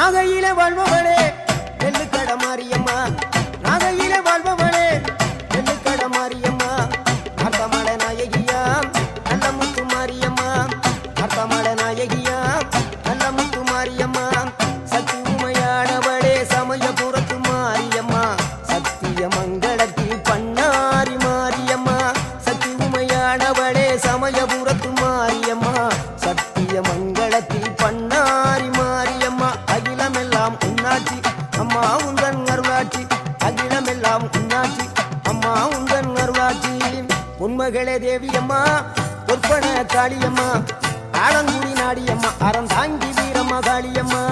நாகையிலே வாழ்பவளே நெல்லுக்கட மாரியம்மா நாகையிலே வாழ்பவளே நெல்லுக்கட மாரியம்மா அர்த்தமட நாயகியா நல்ல முத்து மாரியம்மா அர்த்தமட நாயகியா நல்ல முத்து மாரியம்மா சக்தி உமையானவளே சமயபுரத்து மாரியம்மா சத்திய மங்களத்தில் பண்ணாரி மாரியம்மா சக்தி உமையானவளே சமயபுரத்து மாரியம்மா சத்திய மங்களத்தில் பண்ணாரி மாரியம்மா அகிலமெல்லாம் உன்னாட்சி அம்மா உந்தன் அருளாட்சி அகிலமெல்லாம் உன்னாட்சி அம்மா உந்தன் அருளாட்சி உண்மகளே தேவியம்மா பொற்பன காளியம்மா ஆலங்குடி நாடியம்மா அறந்தாங்கி வீரம்மா காளியம்மா